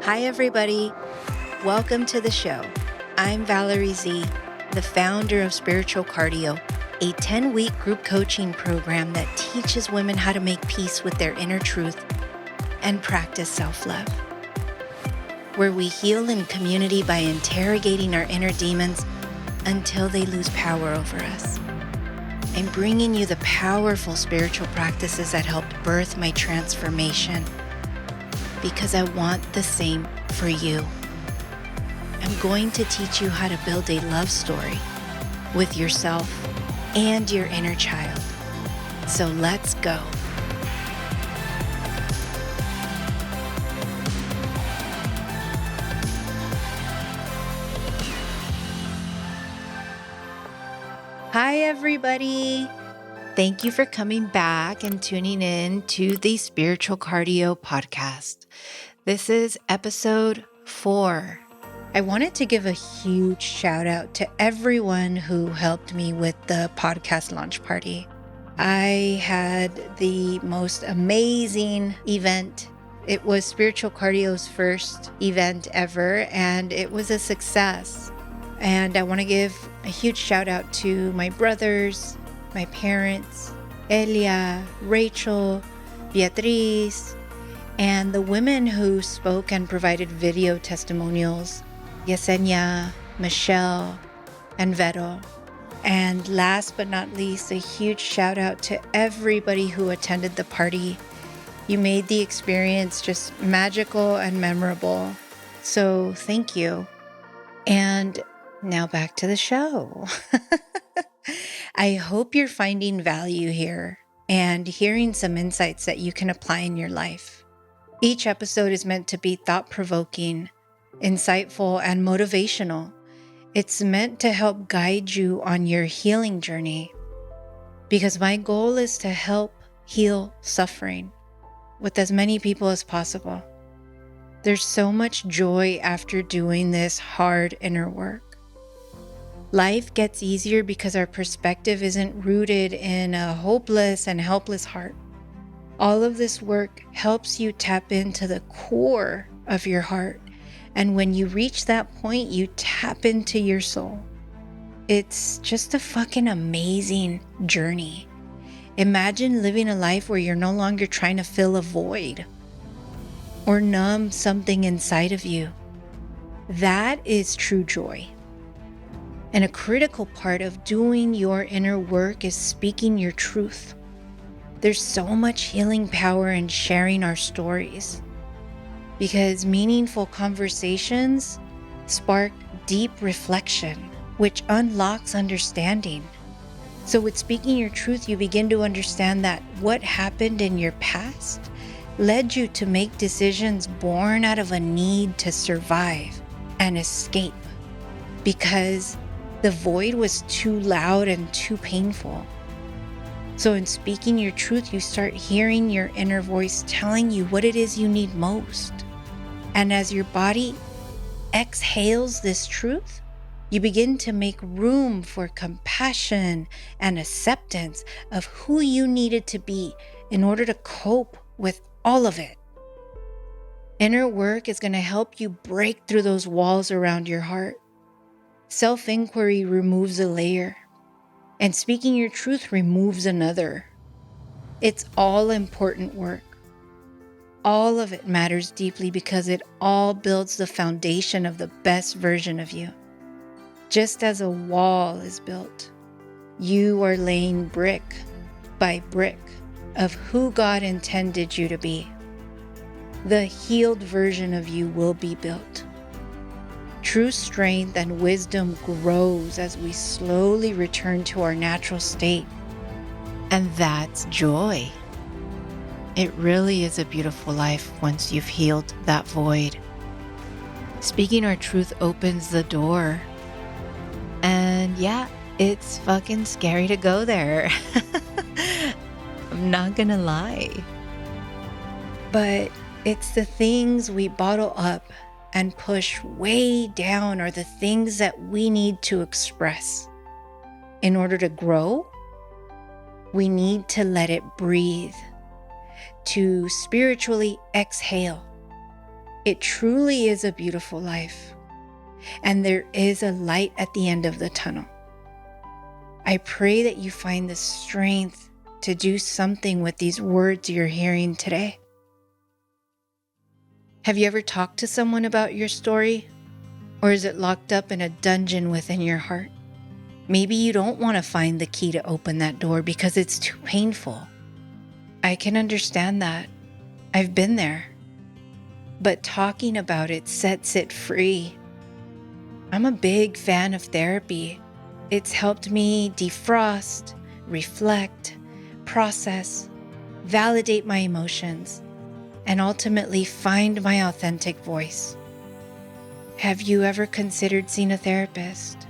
Hi, everybody. Welcome to the show. I'm Valerie Z, the founder of Spiritual Cardio, a 10-week group coaching program that teaches women how to make peace with their inner truth and practice self-love, where we heal in community by interrogating our inner demons until they lose power over us. I'm bringing you the powerful spiritual practices that helped birth my transformation because I want the same for you. I'm going to teach you how to build a love story with yourself and your inner child. So let's go. Hi, everybody. Thank you for coming back and tuning in to the Spiritual Cardio podcast. This is episode 4. I wanted to give a huge shout out to everyone who helped me with the podcast launch party. I had the most amazing event. It was Spiritual Cardio's first event ever, and it was a success. And I want to give a huge shout out to my brothers, my parents, Elia, Rachel, Beatriz, and the women who spoke and provided video testimonials, Yesenia, Michelle, and Vero. And last but not least, a huge shout out to everybody who attended the party. You made the experience just magical and memorable. So thank you. And now back to the show. I hope you're finding value here and hearing some insights that you can apply in your life. Each episode is meant to be thought-provoking, insightful, and motivational. It's meant to help guide you on your healing journey because my goal is to help heal suffering with as many people as possible. There's so much joy after doing this hard inner work. Life gets easier because our perspective isn't rooted in a hopeless and helpless heart. All of this work helps you tap into the core of your heart. And when you reach that point, you tap into your soul. It's just a fucking amazing journey. Imagine living a life where you're no longer trying to fill a void or numb something inside of you. That is true joy. And a critical part of doing your inner work is speaking your truth. There's so much healing power in sharing our stories because meaningful conversations spark deep reflection, which unlocks understanding. So with speaking your truth, you begin to understand that what happened in your past led you to make decisions born out of a need to survive and escape because the void was too loud and too painful. So in speaking your truth, you start hearing your inner voice telling you what it is you need most. And as your body exhales this truth, you begin to make room for compassion and acceptance of who you needed to be in order to cope with all of it. Inner work is going to help you break through those walls around your heart. Self-inquiry removes a layer, and speaking your truth removes another. It's all important work. All of it matters deeply because it all builds the foundation of the best version of you. Just as a wall is built, you are laying brick by brick of who God intended you to be. The healed version of you will be built. True strength and wisdom grows as we slowly return to our natural state. And that's joy. It really is a beautiful life once you've healed that void. Speaking our truth opens the door. And yeah, it's fucking scary to go there. I'm not gonna lie. But it's the things we bottle up and push way down are the things that we need to express. In order to grow, we need to let it breathe, to spiritually exhale. It truly is a beautiful life, and there is a light at the end of the tunnel. I pray that you find the strength to do something with these words you're hearing today. Have you ever talked to someone about your story? Or is it locked up in a dungeon within your heart? Maybe you don't want to find the key to open that door because it's too painful. I can understand that. I've been there. But talking about it sets it free. I'm a big fan of therapy. It's helped me defrost, reflect, process, validate my emotions, and ultimately find my authentic voice. Have you ever considered seeing a therapist?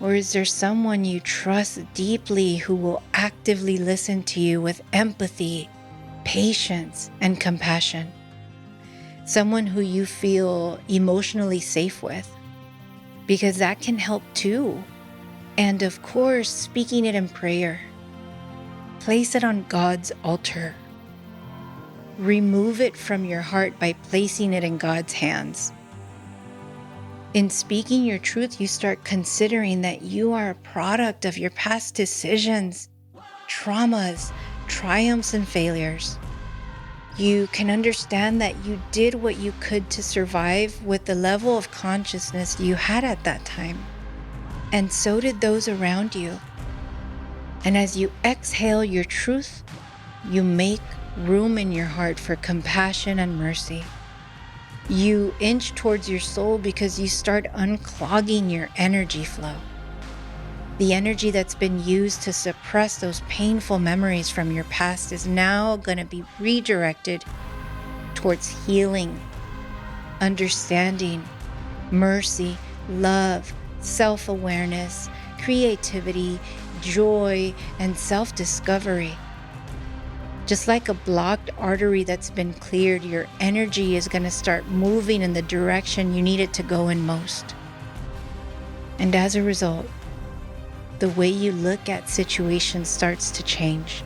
Or is there someone you trust deeply who will actively listen to you with empathy, patience, and compassion? Someone who you feel emotionally safe with, because that can help too. And of course, speaking it in prayer. Place it on God's altar. Remove it from your heart by placing it in God's hands. In speaking your truth, you start considering that you are a product of your past decisions, traumas, triumphs, and failures. You can understand that you did what you could to survive with the level of consciousness you had at that time. And so did those around you. And as you exhale your truth, you make room in your heart for compassion and mercy. You inch towards your soul because you start unclogging your energy flow. The energy that's been used to suppress those painful memories from your past is now going to be redirected towards healing, understanding, mercy, love, self-awareness, creativity, joy, and self-discovery. Just like a blocked artery that's been cleared, your energy is going to start moving in the direction you need it to go in most. And as a result, the way you look at situations starts to change.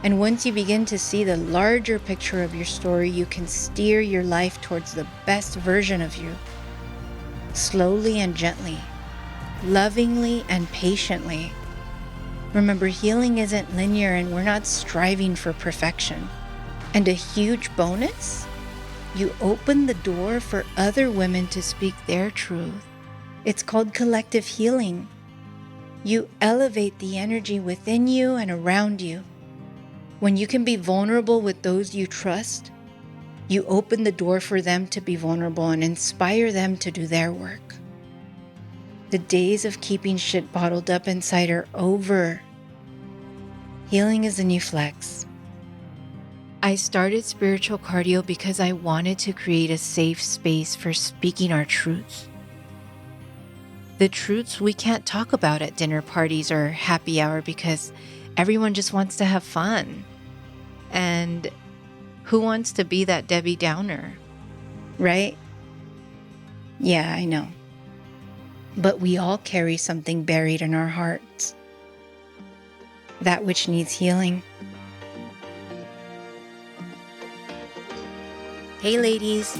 And once you begin to see the larger picture of your story, you can steer your life towards the best version of you. Slowly and gently, lovingly and patiently. Remember, healing isn't linear and we're not striving for perfection. And a huge bonus? You open the door for other women to speak their truth. It's called collective healing. You elevate the energy within you and around you. When you can be vulnerable with those you trust, you open the door for them to be vulnerable and inspire them to do their work. The days of keeping shit bottled up inside are over. Healing is the new flex. I started Spiritual Cardio because I wanted to create a safe space for speaking our truths. The truths we can't talk about at dinner parties or happy hour because everyone just wants to have fun. And who wants to be that Debbie Downer, right? Yeah, I know. But we all carry something buried in our hearts. That which needs healing. Hey ladies,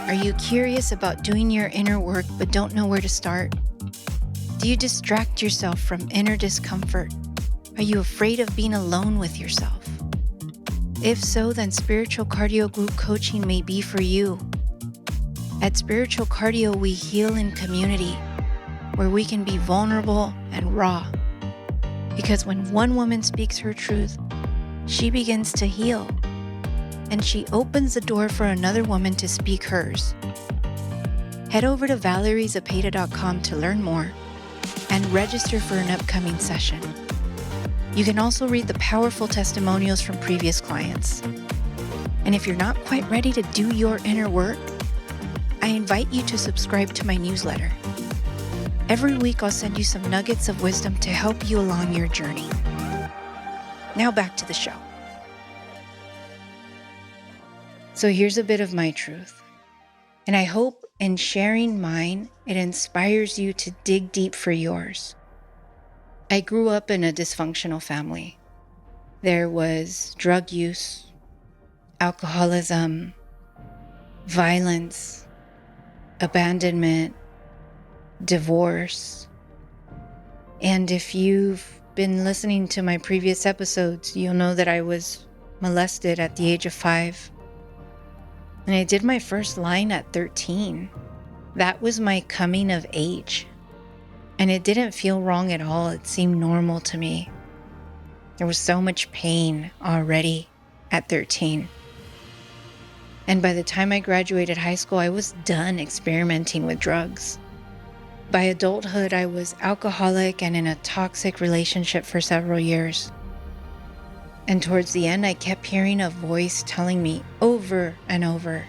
are you curious about doing your inner work but don't know where to start? Do you distract yourself from inner discomfort? Are you afraid of being alone with yourself? If so, then Spiritual Cardio Group Coaching may be for you. At Spiritual Cardio, we heal in community, where we can be vulnerable and raw. Because when one woman speaks her truth, she begins to heal, and she opens the door for another woman to speak hers. Head over to valeriezapeta.com to learn more and register for an upcoming session. You can also read the powerful testimonials from previous clients. And if you're not quite ready to do your inner work, I invite you to subscribe to my newsletter. Every week I'll send you some nuggets of wisdom to help you along your journey. Now back to the show. So here's a bit of my truth. And I hope in sharing mine, it inspires you to dig deep for yours. I grew up in a dysfunctional family. There was drug use, alcoholism, violence, abandonment, divorce. And if you've been listening to my previous episodes, you'll know that I was molested at the age of 5. And I did my first line at 13. That was my coming of age. And it didn't feel wrong at all. It seemed normal to me. There was so much pain already at 13. And by the time I graduated high school, I was done experimenting with drugs. By adulthood, I was alcoholic and in a toxic relationship for several years. And towards the end, I kept hearing a voice telling me over and over,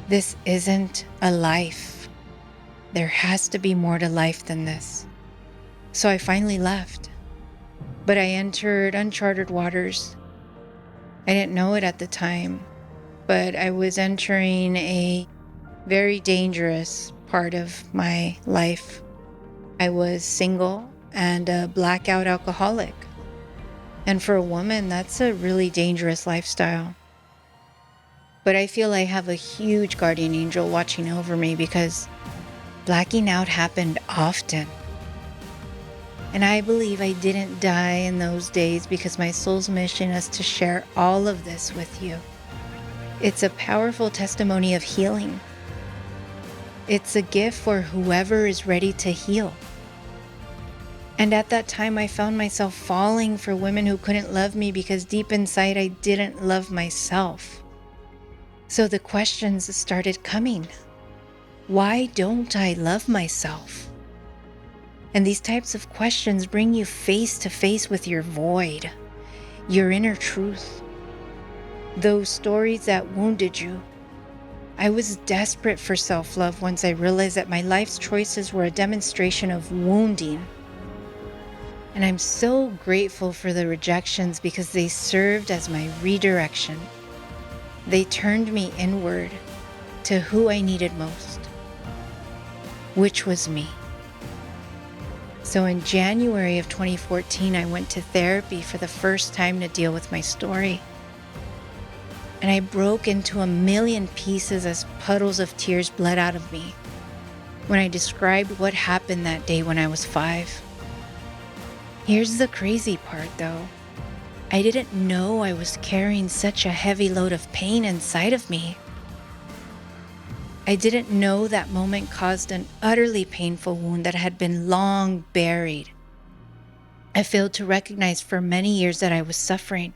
this isn't a life. There has to be more to life than this. So I finally left. But I entered uncharted waters. I didn't know it at the time, but I was entering a very dangerous part of my life. I was single and a blackout alcoholic. And for a woman, that's a really dangerous lifestyle. But I feel I have a huge guardian angel watching over me because blacking out happened often. And I believe I didn't die in those days because my soul's mission is to share all of this with you. It's a powerful testimony of healing. It's a gift for whoever is ready to heal. And at that time, I found myself falling for women who couldn't love me because deep inside, I didn't love myself. So the questions started coming. Why don't I love myself? And these types of questions bring you face to face with your void, your inner truth, those stories that wounded you. I was desperate for self-love once I realized that my life's choices were a demonstration of wounding. And I'm so grateful for the rejections because they served as my redirection. They turned me inward to who I needed most, which was me. So in January of 2014, I went to therapy for the first time to deal with my story. And I broke into a million pieces as puddles of tears bled out of me when I described what happened that day when I was 5. Here's the crazy part though. I didn't know I was carrying such a heavy load of pain inside of me. I didn't know that moment caused an utterly painful wound that had been long buried. I failed to recognize for many years that I was suffering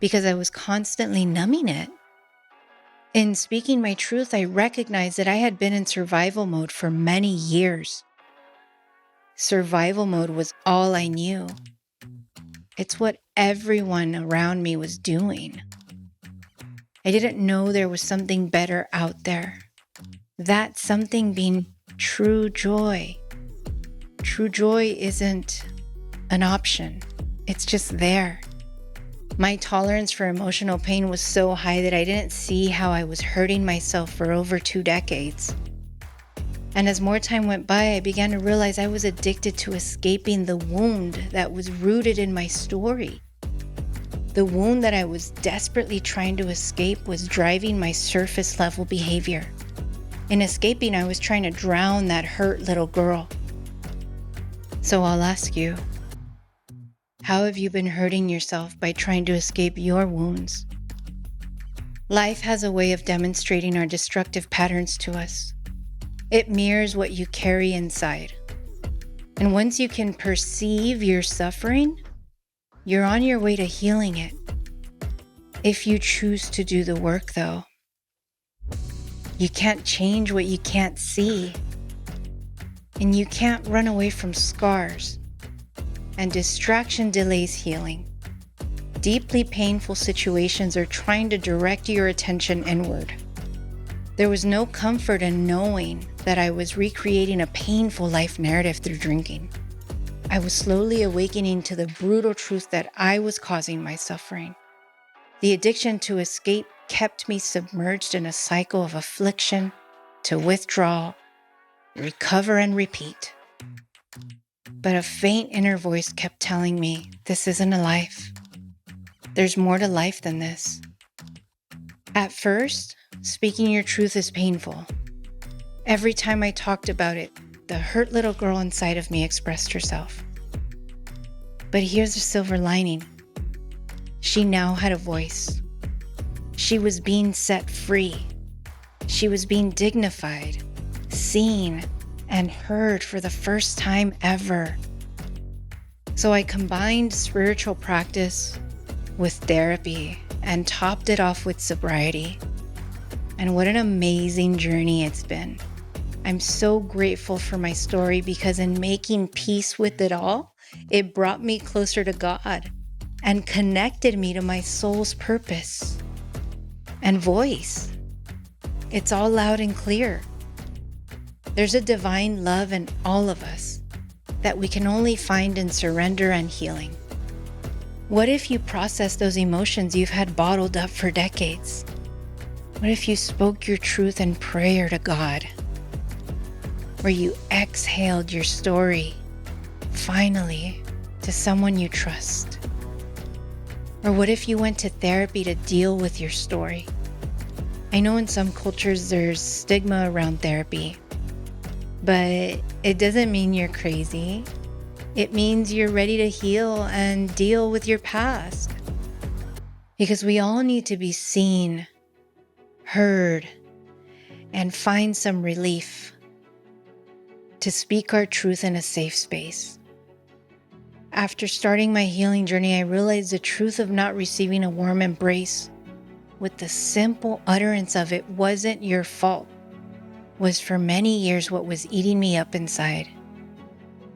because I was constantly numbing it. In speaking my truth, I recognized that I had been in survival mode for many years. Survival mode was all I knew. It's what everyone around me was doing. I didn't know there was something better out there. That something being true joy. True joy isn't an option. It's just there. My tolerance for emotional pain was so high that I didn't see how I was hurting myself for over 2 decades. And as more time went by, I began to realize I was addicted to escaping the wound that was rooted in my story. The wound that I was desperately trying to escape was driving my surface level behavior. In escaping, I was trying to drown that hurt little girl. So I'll ask you, how have you been hurting yourself by trying to escape your wounds? Life has a way of demonstrating our destructive patterns to us. It mirrors what you carry inside. And once you can perceive your suffering, you're on your way to healing it. If you choose to do the work, though, you can't change what you can't see. And you can't run away from scars. And distraction delays healing. Deeply painful situations are trying to direct your attention inward. There was no comfort in knowing that I was recreating a painful life narrative through drinking. I was slowly awakening to the brutal truth that I was causing my suffering. The addiction to escape kept me submerged in a cycle of affliction, to withdrawal, recover and repeat. But a faint inner voice kept telling me, this isn't a life. There's more to life than this. At first, speaking your truth is painful. Every time I talked about it, the hurt little girl inside of me expressed herself. But here's the silver lining. She now had a voice. She was being set free. She was being dignified, seen, and heard for the first time ever. So I combined spiritual practice with therapy and topped it off with sobriety. And what an amazing journey it's been. I'm so grateful for my story because in making peace with it all, it brought me closer to God and connected me to my soul's purpose and voice. It's all loud and clear. There's a divine love in all of us that we can only find in surrender and healing. What if you process those emotions you've had bottled up for decades? What if you spoke your truth in prayer to God? Where you exhaled your story, finally, to someone you trust? Or what if you went to therapy to deal with your story? I know in some cultures there's stigma around therapy, but it doesn't mean you're crazy. It means you're ready to heal and deal with your past. Because we all need to be seen, heard, and find some relief to speak our truth in a safe space. After starting my healing journey, I realized the truth of not receiving a warm embrace with the simple utterance of "it wasn't your fault" was for many years what was eating me up inside.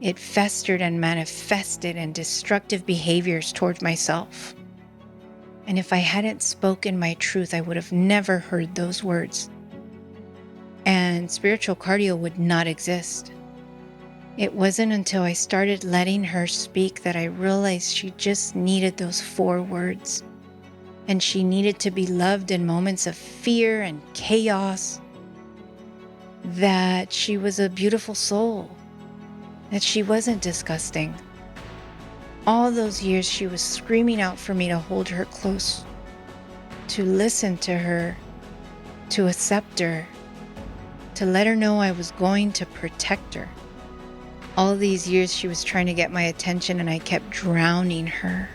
It festered and manifested in destructive behaviors towards myself. And if I hadn't spoken my truth, I would have never heard those words. And spiritual cardio would not exist. It wasn't until I started letting her speak that I realized she just needed those 4 words. And she needed to be loved in moments of fear and chaos. That she was a beautiful soul. That she wasn't disgusting. All those years she was screaming out for me to hold her close, to listen to her, to accept her, to let her know I was going to protect her. All these years she was trying to get my attention and I kept drowning her.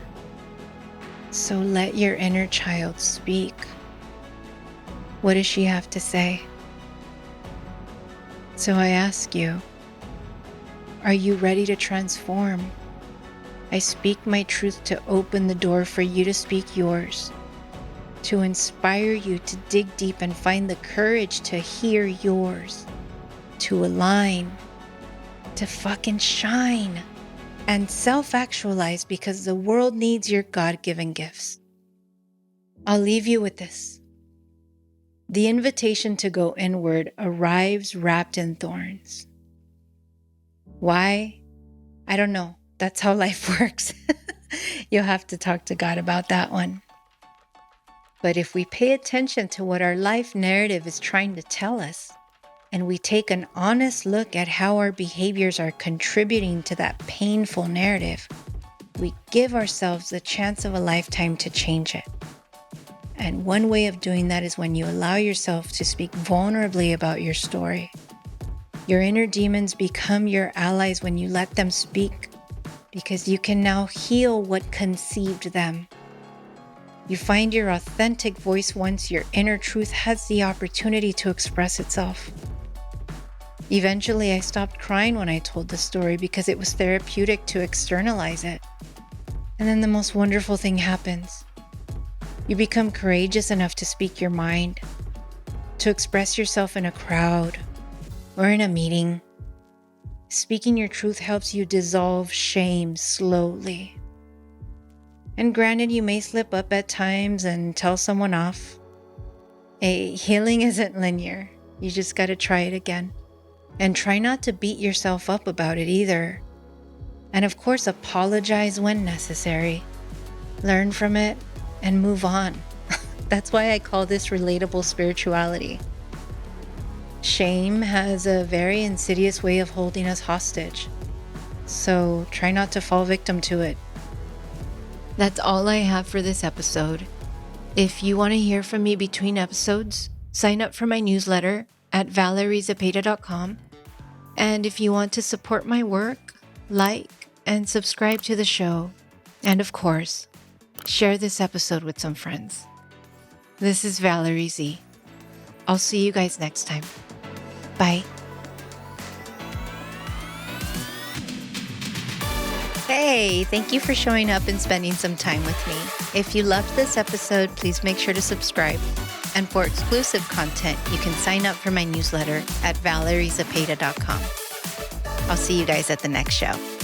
So let your inner child speak. What does she have to say? So I ask you, are you ready to transform? I speak my truth to open the door for you to speak yours, to inspire you to dig deep and find the courage to hear yours, to align, to fucking shine, and self-actualize because the world needs your God-given gifts. I'll leave you with this. The invitation to go inward arrives wrapped in thorns. Why? I don't know. That's how life works. You'll have to talk to God about that one. But if we pay attention to what our life narrative is trying to tell us, and we take an honest look at how our behaviors are contributing to that painful narrative, we give ourselves the chance of a lifetime to change it. And one way of doing that is when you allow yourself to speak vulnerably about your story. Your inner demons become your allies when you let them speak, because you can now heal what conceived them. You find your authentic voice once your inner truth has the opportunity to express itself. Eventually, I stopped crying when I told the story because it was therapeutic to externalize it. And then the most wonderful thing happens. You become courageous enough to speak your mind, to express yourself in a crowd or in a meeting. Speaking your truth helps you dissolve shame slowly. And granted, you may slip up at times and tell someone off. Healing isn't linear. You just got to try it again. And try not to beat yourself up about it either. And of course, apologize when necessary. Learn from it and move on. That's why I call this relatable spirituality. Shame has a very insidious way of holding us hostage. So try not to fall victim to it. That's all I have for this episode. If you want to hear from me between episodes, sign up for my newsletter at valeriezepeda.com. And if you want to support my work, like and subscribe to the show. And of course, share this episode with some friends. This is Valerie Z. I'll see you guys next time. Bye. Hey, thank you for showing up and spending some time with me. If you loved this episode, please make sure to subscribe. And for exclusive content, you can sign up for my newsletter at valeriezepeda.com. I'll see you guys at the next show.